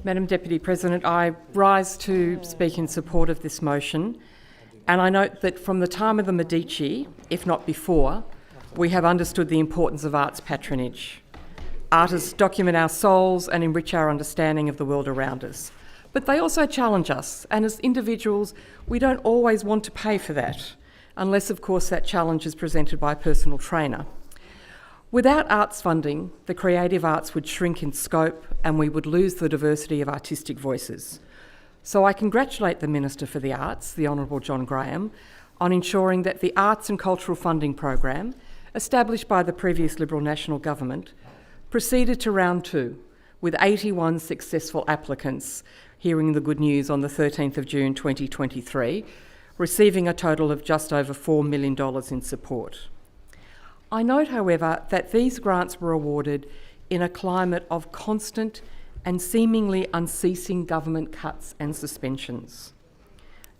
Madam Deputy President, I rise to speak in support of this motion, and I note that from the time of the Medici, if not before, we have understood the importance of arts patronage. Artists document our souls and enrich our understanding of the world around us. But they also challenge us, and as individuals, we don't always want to pay for that, unless, of course, that challenge is presented by a personal trainer. Without arts funding, the creative arts would shrink in scope and we would lose the diversity of artistic voices. So I congratulate the Minister for the Arts, the Honourable John Graham, on ensuring that the Arts and Cultural Funding Program, established by the previous Liberal National Government, proceeded to round 2, with 81 successful applicants hearing the good news on the 13th of June 2023, receiving a total of just over $4 million in support. I note, however, that these grants were awarded in a climate of constant and seemingly unceasing government cuts and suspensions.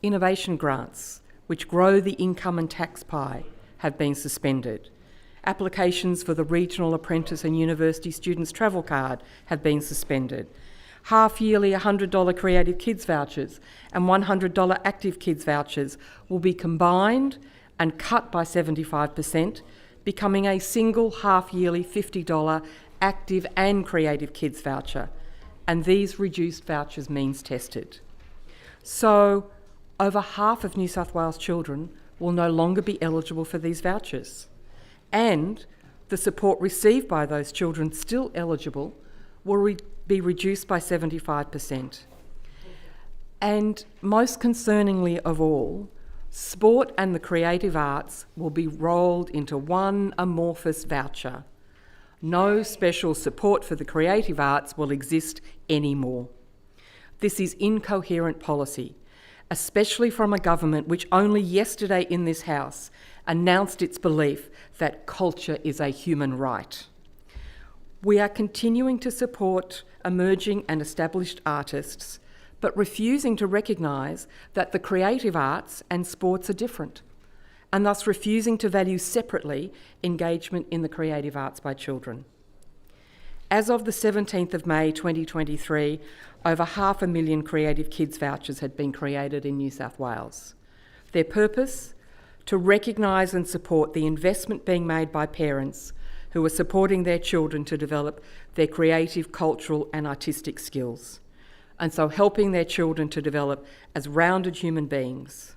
Innovation grants, which grow the income and tax pie, have been suspended. Applications for the Regional Apprentice and University Students Travel Card have been suspended. Half-yearly $100 Creative Kids Vouchers and $100 Active Kids Vouchers will be combined and cut by 75%, becoming a single half-yearly $50 Active and Creative Kids Voucher, and these reduced vouchers means tested. So, over half of New South Wales children will no longer be eligible for these vouchers, and the support received by those children still eligible will be reduced by 75%. And most concerningly of all, sport and the creative arts will be rolled into one amorphous voucher. No special support for the creative arts will exist anymore. This is incoherent policy, especially from a government which only yesterday in this House announced its belief that culture is a human right. We are continuing to support emerging and established artists, but refusing to recognise that the creative arts and sports are different, and thus refusing to value separately engagement in the creative arts by children. As of the 17th of May 2023, over 500,000 Creative Kids Vouchers had been created in New South Wales. Their purpose? To recognise and support the investment being made by parents who are supporting their children to develop their creative, cultural and artistic skills, and so helping their children to develop as rounded human beings,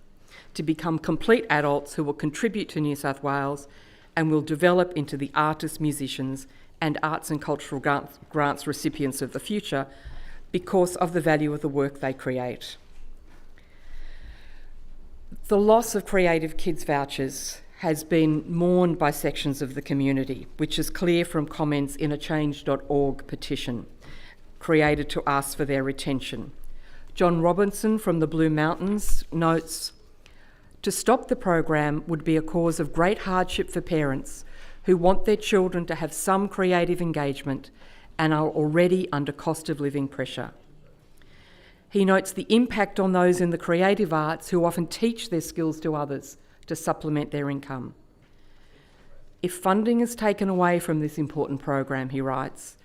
to become complete adults who will contribute to New South Wales and will develop into the artists, musicians and arts and cultural grants recipients of the future because of the value of the work they create. The loss of Creative Kids Vouchers has been mourned by sections of the community, which is clear from comments in a change.org petition created to ask for their retention. John Robinson from the Blue Mountains notes, "To stop the program would be a cause of great hardship for parents who want their children to have some creative engagement and are already under cost of living pressure." He notes the impact on those in the creative arts who often teach their skills to others to supplement their income. If funding is taken away from this important program, he writes,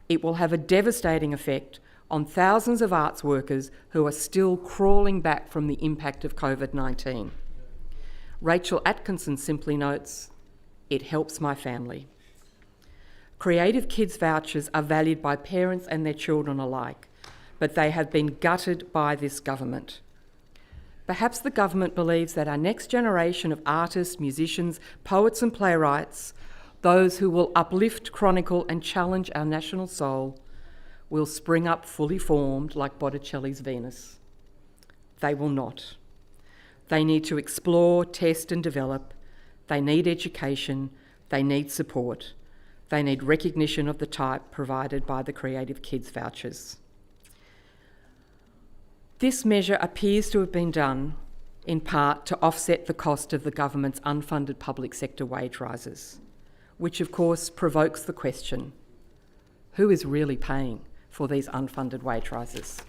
it will have a devastating effect on thousands of arts workers who are still crawling back from the impact of COVID-19. Rachel Atkinson simply notes, "It helps my family." Creative Kids Vouchers are valued by parents and their children alike, but they have been gutted by this government. Perhaps the government believes that our next generation of artists, musicians, poets and playwrights, those who will uplift, chronicle and challenge our national soul, will spring up fully formed like Botticelli's Venus. They will not. They need to explore, test and develop. They need education. They need support. They need recognition of the type provided by the Creative Kids Vouchers. This measure appears to have been done in part to offset the cost of the government's unfunded public sector wage rises, which of course provokes the question, who is really paying for these unfunded wage rises?